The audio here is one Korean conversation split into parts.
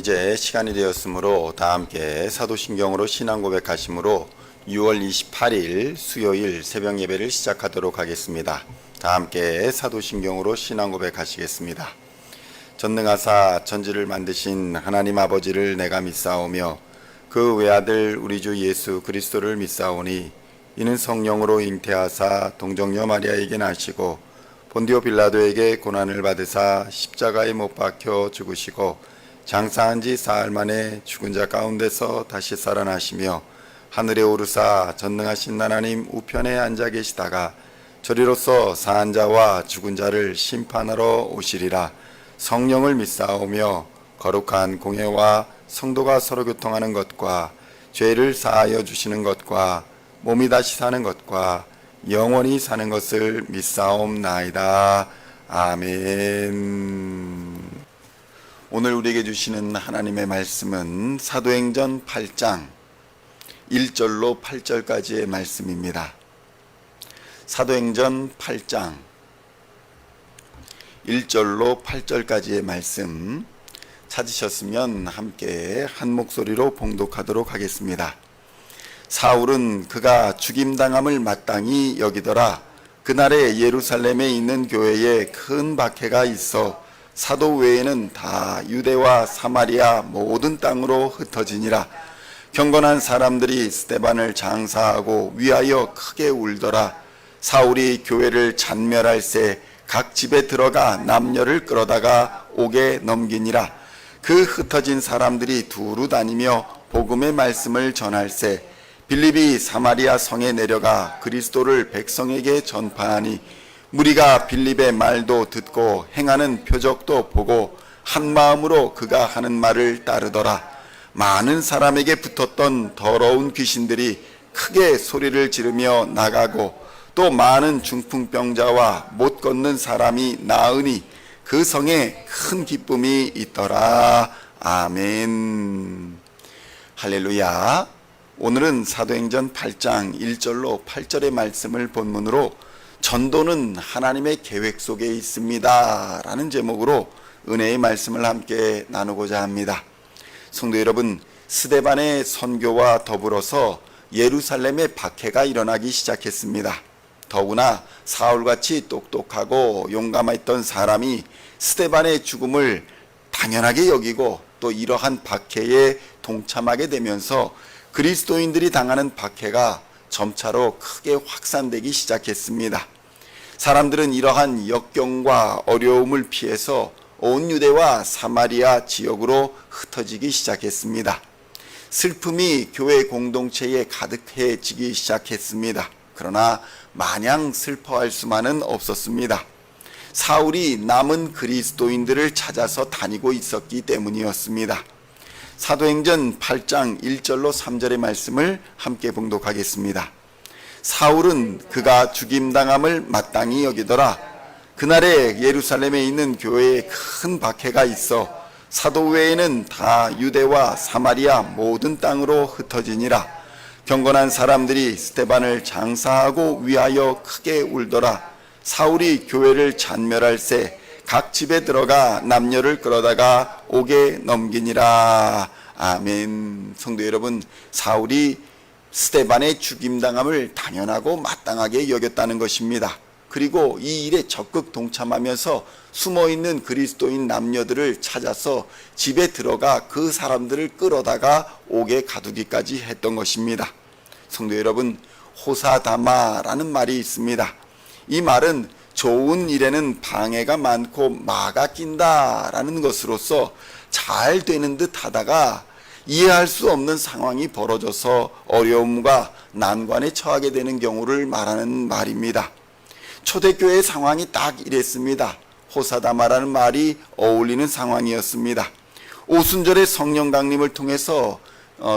이제 시간이 되었으므로 다 함께 사도신경으로 신앙 고백하심으로 6월 28일 수요일 새벽 예배를 시작하도록 하겠습니다. 다 함께 사도신경으로 신앙 고백하시겠습니다. 전능하사 천지를 만드신 하나님 아버지를 내가 믿사오며 그 외아들 우리 주 예수 그리스도를 믿사오니 이는 성령으로 잉태하사 동정녀 마리아에게 나시고 본디오 빌라도에게 고난을 받으사 십자가에 못 박혀 죽으시고 장사한 지 사흘 만에 죽은 자 가운데서 다시 살아나시며 하늘에 오르사 전능하신 하나님 우편에 앉아 계시다가 저리로서 사한 자와 죽은 자를 심판하러 오시리라. 성령을 믿사오며 거룩한 공회와 성도가 서로 교통하는 것과 죄를 사하여 주시는 것과 몸이 다시 사는 것과 영원히 사는 것을 믿사옵나이다. 아멘. 오늘 우리에게 주시는 하나님의 말씀은 사도행전 8장 1절로 8절까지의 말씀입니다. 사도행전 8장 1절로 8절까지의 말씀 찾으셨으면 함께 한 목소리로 봉독하도록 하겠습니다. 사울은 그가 죽임당함을 마땅히 여기더라. 그날에 예루살렘에 있는 교회에 큰 박해가 있어 사도 외에는 다 유대와 사마리아 모든 땅으로 흩어지니라. 경건한 사람들이 스데반을 장사하고 위하여 크게 울더라. 사울이 교회를 잔멸할새 각 집에 들어가 남녀를 끌어다가 옥에 넘기니라. 그 흩어진 사람들이 두루 다니며 복음의 말씀을 전할새 빌립이 사마리아 성에 내려가 그리스도를 백성에게 전파하니 무리가 빌립의 말도 듣고 행하는 표적도 보고 한 마음으로 그가 하는 말을 따르더라. 많은 사람에게 붙었던 더러운 귀신들이 크게 소리를 지르며 나가고 또 많은 중풍병자와 못 걷는 사람이 나으니 그 성에 큰 기쁨이 있더라. 아멘. 할렐루야. 오늘은 사도행전 8장 1절로 8절의 말씀을 본문으로 전도는 하나님의 계획 속에 있습니다 라는 제목으로 은혜의 말씀을 함께 나누고자 합니다. 성도 여러분, 스데반의 선교와 더불어서 예루살렘의 박해가 일어나기 시작했습니다. 더구나 사울같이 똑똑하고 용감했던 사람이 스데반의 죽음을 당연하게 여기고 또 이러한 박해에 동참하게 되면서 그리스도인들이 당하는 박해가 점차로 크게 확산되기 시작했습니다. 사람들은 이러한 역경과 어려움을 피해서 온 유대와 사마리아 지역으로 흩어지기 시작했습니다. 슬픔이 교회 공동체에 가득해지기 시작했습니다. 그러나 마냥 슬퍼할 수만은 없었습니다. 사울이 남은 그리스도인들을 찾아서 다니고 있었기 때문이었습니다. 사도행전 8장 1절로 3절의 말씀을 함께 봉독하겠습니다. 사울은 그가 죽임당함을 마땅히 여기더라. 그날에 예루살렘에 있는 교회에 큰 박해가 있어 사도 외에는 다 유대와 사마리아 모든 땅으로 흩어지니라. 경건한 사람들이 스데반을 장사하고 위하여 크게 울더라. 사울이 교회를 잔멸할새 각 집에 들어가 남녀를 끌어다가 옥에 넘기니라. 아멘. 성도 여러분, 사울이 스데반의 죽임당함을 당연하고 마땅하게 여겼다는 것입니다. 그리고 이 일에 적극 동참하면서 숨어있는 그리스도인 남녀들을 찾아서 집에 들어가 그 사람들을 끌어다가 옥에 가두기까지 했던 것입니다. 성도 여러분, 호사다마라는 말이 있습니다. 이 말은 좋은 일에는 방해가 많고 마가 낀다라는 것으로서 잘 되는 듯 하다가 이해할 수 없는 상황이 벌어져서 어려움과 난관에 처하게 되는 경우를 말하는 말입니다. 초대교회의 상황이 딱 이랬습니다. 호사다마라는 말이 어울리는 상황이었습니다. 오순절의 성령 강림을 통해서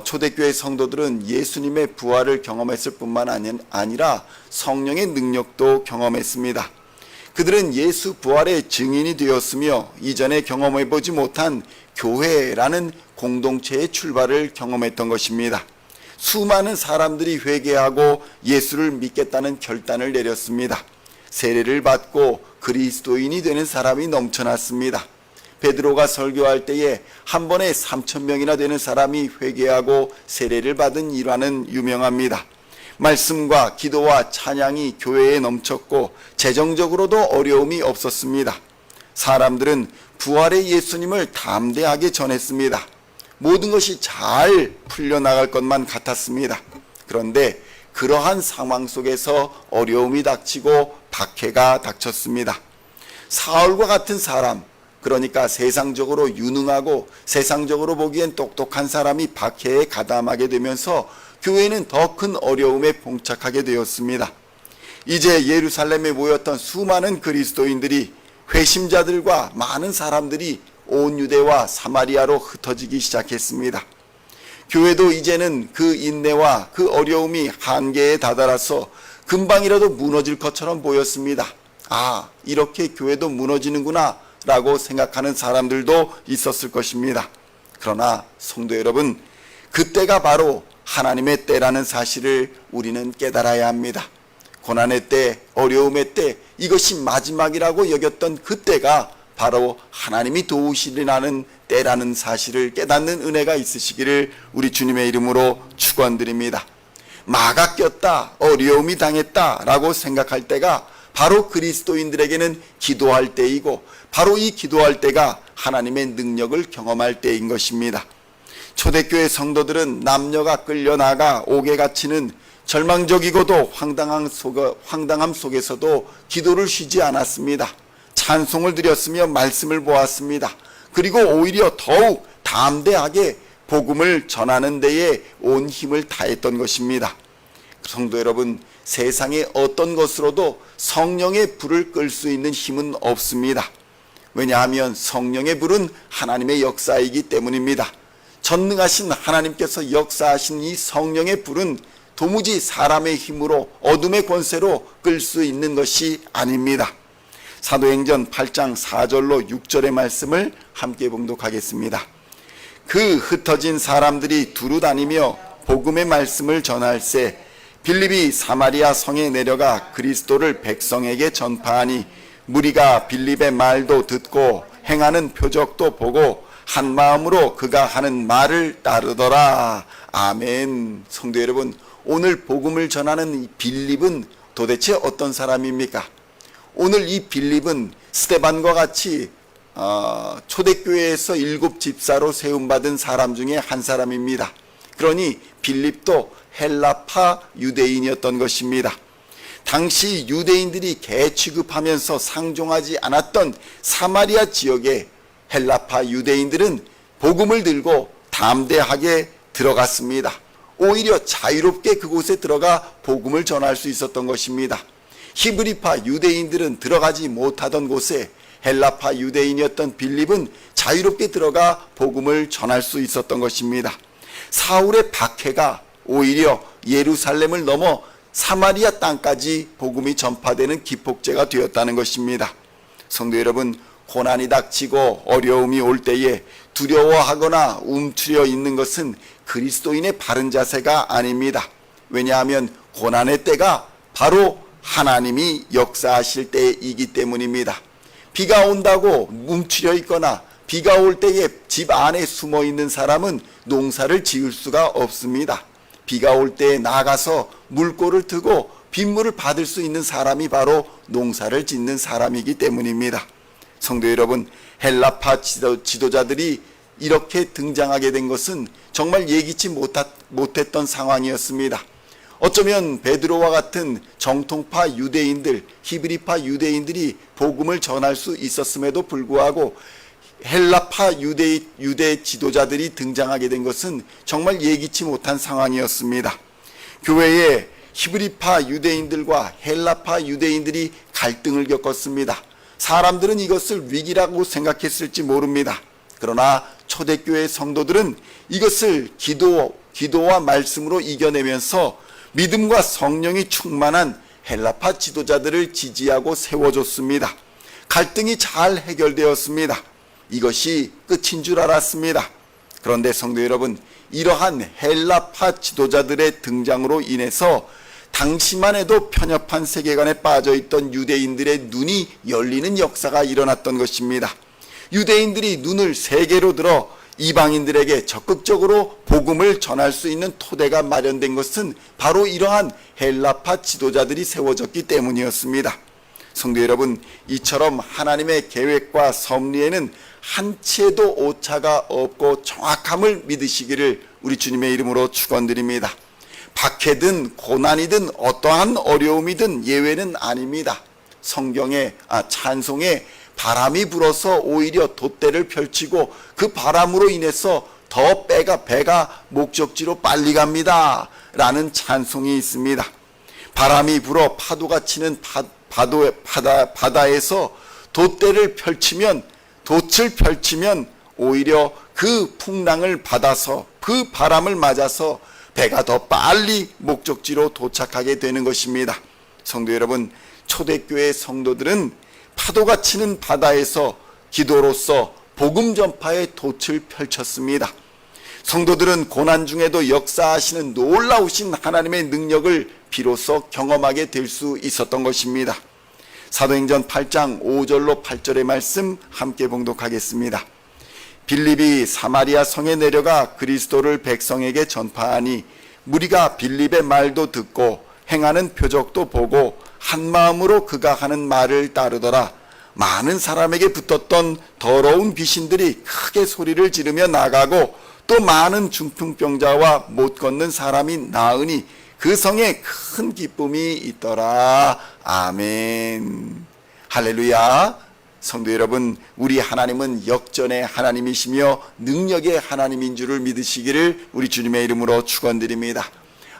초대교회 성도들은 예수님의 부활을 경험했을 뿐만 아니라 성령의 능력도 경험했습니다. 그들은 예수 부활의 증인이 되었으며 이전에 경험해보지 못한 교회라는 공동체의 출발을 경험했던 것입니다. 수많은 사람들이 회개하고 예수를 믿겠다는 결단을 내렸습니다. 세례를 받고 그리스도인이 되는 사람이 넘쳐났습니다. 베드로가 설교할 때에 한 번에 3,000명이나 되는 사람이 회개하고 세례를 받은 일화는 유명합니다. 말씀과 기도와 찬양이 교회에 넘쳤고 재정적으로도 어려움이 없었습니다. 사람들은 부활의 예수님을 담대하게 전했습니다. 모든 것이 잘 풀려나갈 것만 같았습니다. 그런데 그러한 상황 속에서 어려움이 닥치고 박해가 닥쳤습니다. 사울과 같은 사람, 그러니까 세상적으로 유능하고 세상적으로 보기엔 똑똑한 사람이 박해에 가담하게 되면서 교회는 더 큰 어려움에 봉착하게 되었습니다. 이제 예루살렘에 모였던 수많은 그리스도인들이 회심자들과 많은 사람들이 온 유대와 사마리아로 흩어지기 시작했습니다. 교회도 이제는 그 인내와 그 어려움이 한계에 다다라서 금방이라도 무너질 것처럼 보였습니다. 아, 이렇게 교회도 무너지는구나 라고 생각하는 사람들도 있었을 것입니다. 그러나 성도 여러분, 그때가 바로 하나님의 때라는 사실을 우리는 깨달아야 합니다. 고난의 때, 어려움의 때, 이것이 마지막이라고 여겼던 그때가 바로 하나님이 도우시리라는 때라는 사실을 깨닫는 은혜가 있으시기를 우리 주님의 이름으로 축원드립니다. 마가 꼈다, 어려움이 당했다 라고 생각할 때가 바로 그리스도인들에게는 기도할 때이고 바로 이 기도할 때가 하나님의 능력을 경험할 때인 것입니다. 초대교회 성도들은 남녀가 끌려나가 옥에 갇히는 절망적이고도 황당함 속에서도 기도를 쉬지 않았습니다. 찬송을 드렸으며 말씀을 보았습니다. 그리고 오히려 더욱 담대하게 복음을 전하는 데에 온 힘을 다했던 것입니다. 성도 여러분, 세상의 어떤 것으로도 성령의 불을 끌 수 있는 힘은 없습니다. 왜냐하면 성령의 불은 하나님의 역사이기 때문입니다. 전능하신 하나님께서 역사하신 이 성령의 불은 도무지 사람의 힘으로 어둠의 권세로 끌 수 있는 것이 아닙니다. 사도행전 8장 4절로 6절의 말씀을 함께 봉독하겠습니다. 그 흩어진 사람들이 두루 다니며 복음의 말씀을 전할세 빌립이 사마리아 성에 내려가 그리스도를 백성에게 전파하니 무리가 빌립의 말도 듣고 행하는 표적도 보고 한 마음으로 그가 하는 말을 따르더라. 아멘. 성도 여러분, 오늘 복음을 전하는 이 빌립은 도대체 어떤 사람입니까? 오늘 이 빌립은 스데반과 같이 초대교회에서 7 집사로 세움받은 사람 중에 한 사람입니다. 그러니 빌립도 헬라파 유대인이었던 것입니다. 당시 유대인들이 개 취급하면서 상종하지 않았던 사마리아 지역에 헬라파 유대인들은 복음을 들고 담대하게 들어갔습니다. 오히려 자유롭게 그곳에 들어가 복음을 전할 수 있었던 것입니다. 히브리파 유대인들은 들어가지 못하던 곳에 헬라파 유대인이었던 빌립은 자유롭게 들어가 복음을 전할 수 있었던 것입니다. 사울의 박해가 오히려 예루살렘을 넘어 사마리아 땅까지 복음이 전파되는 기폭제가 되었다는 것입니다. 성도 여러분, 고난이 닥치고 어려움이 올 때에 두려워하거나 움츠려 있는 것은 그리스도인의 바른 자세가 아닙니다. 왜냐하면 고난의 때가 바로 하나님이 역사하실 때이기 때문입니다. 비가 온다고 움츠려 있거나 비가 올 때에 집 안에 숨어 있는 사람은 농사를 지을 수가 없습니다. 비가 올 때에 나가서 물꼬를 트고 빗물을 받을 수 있는 사람이 바로 농사를 짓는 사람이기 때문입니다. 성도 여러분, 헬라파 지도자들이 이렇게 등장하게 된 것은 정말 예기치 못했던 상황이었습니다. 어쩌면 베드로와 같은 정통파 유대인들, 히브리파 유대인들이 복음을 전할 수 있었음에도 불구하고 헬라파 유대 지도자들이 등장하게 된 것은 정말 예기치 못한 상황이었습니다. 교회에 히브리파 유대인들과 헬라파 유대인들이 갈등을 겪었습니다. 사람들은 이것을 위기라고 생각했을지 모릅니다. 그러나 초대교회 성도들은 이것을 기도와 말씀으로 이겨내면서 믿음과 성령이 충만한 헬라파 지도자들을 지지하고 세워줬습니다. 갈등이 잘 해결되었습니다. 이것이 끝인 줄 알았습니다. 그런데 성도 여러분, 이러한 헬라파 지도자들의 등장으로 인해서 당시만 해도 편협한 세계관에 빠져있던 유대인들의 눈이 열리는 역사가 일어났던 것입니다. 유대인들이 눈을 세계로 들어 이방인들에게 적극적으로 복음을 전할 수 있는 토대가 마련된 것은 바로 이러한 헬라파 지도자들이 세워졌기 때문이었습니다. 성도 여러분, 이처럼 하나님의 계획과 섭리에는 한치에도 오차가 없고 정확함을 믿으시기를 우리 주님의 이름으로 축원드립니다. 박해든 고난이든 어떠한 어려움이든 예외는 아닙니다. 찬송에 바람이 불어서 오히려 돛대를 펼치고 그 바람으로 인해서 더 배가 목적지로 빨리 갑니다 라는 찬송이 있습니다. 바람이 불어 파도가 치는 바다에서 돛을 펼치면 오히려 그 풍랑을 받아서 그 바람을 맞아서 배가 더 빨리 목적지로 도착하게 되는 것입니다. 성도 여러분, 초대교회 성도들은 파도가 치는 바다에서 기도로서 복음 전파의 돛을 펼쳤습니다. 성도들은 고난 중에도 역사하시는 놀라우신 하나님의 능력을 비로소 경험하게 될 수 있었던 것입니다. 사도행전 8장 5절로 8절의 말씀 함께 봉독하겠습니다. 빌립이 사마리아 성에 내려가 그리스도를 백성에게 전파하니 무리가 빌립의 말도 듣고 행하는 표적도 보고 한 마음으로 그가 하는 말을 따르더라. 많은 사람에게 붙었던 더러운 귀신들이 크게 소리를 지르며 나가고 또 많은 중풍병자와 못 걷는 사람이 나으니 그 성에 큰 기쁨이 있더라. 아멘. 할렐루야. 성도 여러분, 우리 하나님은 역전의 하나님이시며 능력의 하나님인 줄을 믿으시기를 우리 주님의 이름으로 축원드립니다.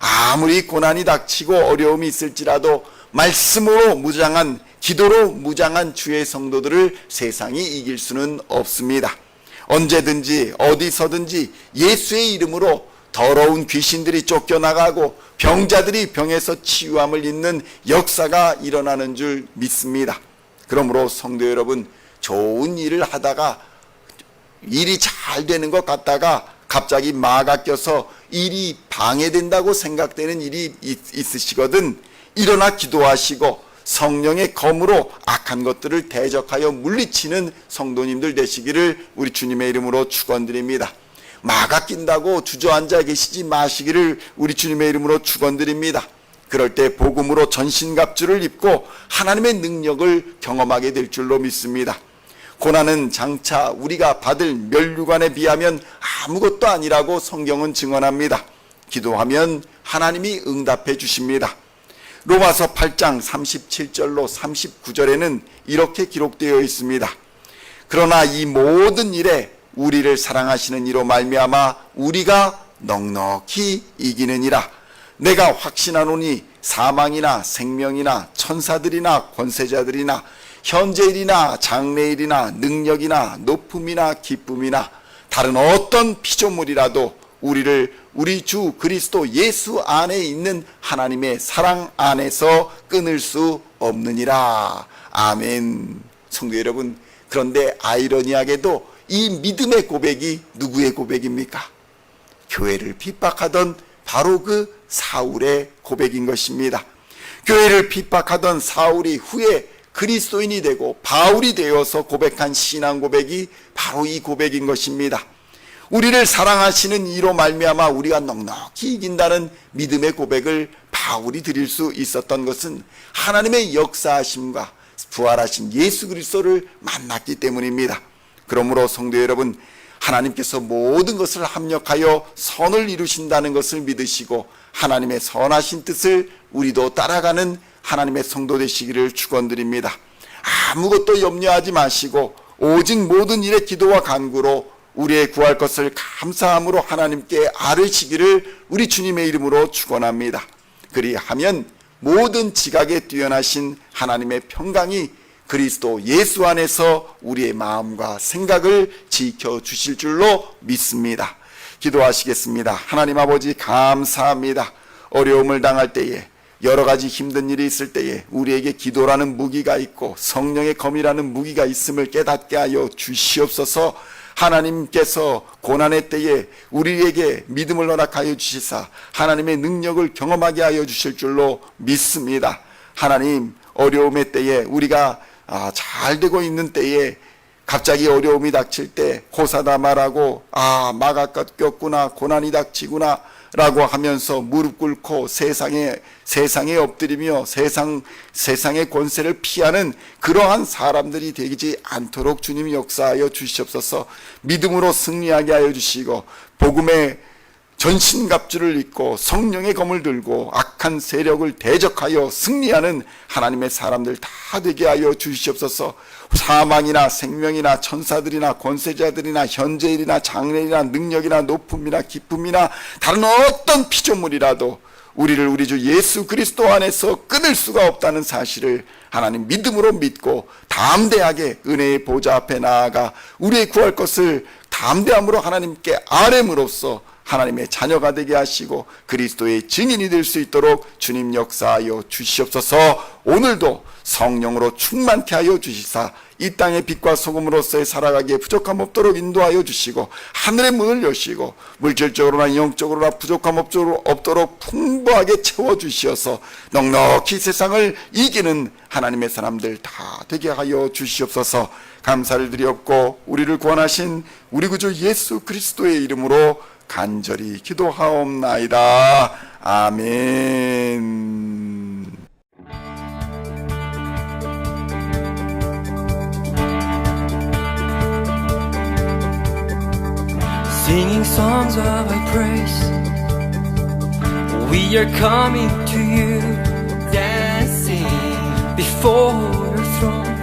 아무리 고난이 닥치고 어려움이 있을지라도 말씀으로 무장한, 기도로 무장한 주의 성도들을 세상이 이길 수는 없습니다. 언제든지 어디서든지 예수의 이름으로 더러운 귀신들이 쫓겨나가고 병자들이 병에서 치유함을 입는 역사가 일어나는 줄 믿습니다. 그러므로 성도 여러분, 좋은 일을 하다가 일이 잘 되는 것 같다가 갑자기 마가 껴서 일이 방해된다고 생각되는 일이 있으시거든 일어나 기도하시고 성령의 검으로 악한 것들을 대적하여 물리치는 성도님들 되시기를 우리 주님의 이름으로 축원드립니다. 마가 낀다고 주저앉아 계시지 마시기를 우리 주님의 이름으로 축원드립니다. 그럴 때 복음으로 전신갑주를 입고 하나님의 능력을 경험하게 될 줄로 믿습니다. 고난은 장차 우리가 받을 면류관에 비하면 아무것도 아니라고 성경은 증언합니다. 기도하면 하나님이 응답해 주십니다. 로마서 8장 37절로 39절에는 이렇게 기록되어 있습니다. 그러나 이 모든 일에 우리를 사랑하시는 이로 말미암아 우리가 넉넉히 이기느니라. 내가 확신하노니 사망이나 생명이나 천사들이나 권세자들이나 현재일이나 장래일이나 능력이나 높음이나 기쁨이나 다른 어떤 피조물이라도 우리를 우리 주 그리스도 예수 안에 있는 하나님의 사랑 안에서 끊을 수 없느니라. 아멘. 성도 여러분, 그런데 아이러니하게도 이 믿음의 고백이 누구의 고백입니까? 교회를 핍박하던 바로 그 사울의 고백인 것입니다. 교회를 핍박하던 사울이 후에 그리스도인이 되고 바울이 되어서 고백한 신앙 고백이 바로 이 고백인 것입니다. 우리를 사랑하시는 이로 말미암아 우리가 넉넉히 이긴다는 믿음의 고백을 바울이 드릴 수 있었던 것은 하나님의 역사하심과 부활하신 예수 그리스도를 만났기 때문입니다. 그러므로 성도 여러분, 하나님께서 모든 것을 합력하여 선을 이루신다는 것을 믿으시고 하나님의 선하신 뜻을 우리도 따라가는 하나님의 성도 되시기를 축원드립니다. 아무것도 염려하지 마시고 오직 모든 일에 기도와 간구로 우리의 구할 것을 감사함으로 하나님께 아뢰시기를 우리 주님의 이름으로 축원합니다. 그리하면 모든 지각에 뛰어나신 하나님의 평강이 그리스도 예수 안에서 우리의 마음과 생각을 지켜주실 줄로 믿습니다. 기도하시겠습니다. 하나님 아버지, 감사합니다. 어려움을 당할 때에, 여러 가지 힘든 일이 있을 때에 우리에게 기도라는 무기가 있고 성령의 검이라는 무기가 있음을 깨닫게 하여 주시옵소서. 하나님께서 고난의 때에 우리에게 믿음을 허락하여 주시사 하나님의 능력을 경험하게 하여 주실 줄로 믿습니다. 하나님, 어려움의 때에 우리가 잘 되고 있는 때에 갑자기 어려움이 닥칠 때 호사다 말하고 마가 꺾였구나, 고난이 닥치구나 라고 하면서 무릎 꿇고 세상에 엎드리며 세상의 권세를 피하는 그러한 사람들이 되지 않도록 주님이 역사하여 주시옵소서. 믿음으로 승리하게 하여 주시고 복음의 전신갑주를 입고 성령의 검을 들고 악한 세력을 대적하여 승리하는 하나님의 사람들 다 되게 하여 주시옵소서. 사망이나 생명이나 천사들이나 권세자들이나 현재일이나 장래일이나 능력이나 높음이나 기쁨이나 다른 어떤 피조물이라도 우리를 우리 주 예수 그리스도 안에서 끊을 수가 없다는 사실을 하나님 믿음으로 믿고 담대하게 은혜의 보좌 앞에 나아가 우리의 구할 것을 담대함으로 하나님께 아뢰므로써 하나님의 자녀가 되게 하시고 그리스도의 증인이 될 수 있도록 주님 역사하여 주시옵소서. 오늘도 성령으로 충만케 하여 주시사 이 땅의 빛과 소금으로서의 살아가기에 부족함 없도록 인도하여 주시고 하늘의 문을 여시고 물질적으로나 영적으로나 부족함 없도록 풍부하게 채워주시어서 넉넉히 세상을 이기는 하나님의 사람들 다 되게 하여 주시옵소서. 감사를 드리옵고 우리를 구원하신 우리 구주 예수 그리스도의 이름으로 간절히 기도하옵나이다. 아멘. Singing songs of our praise, we are coming to you, dancing before your throne.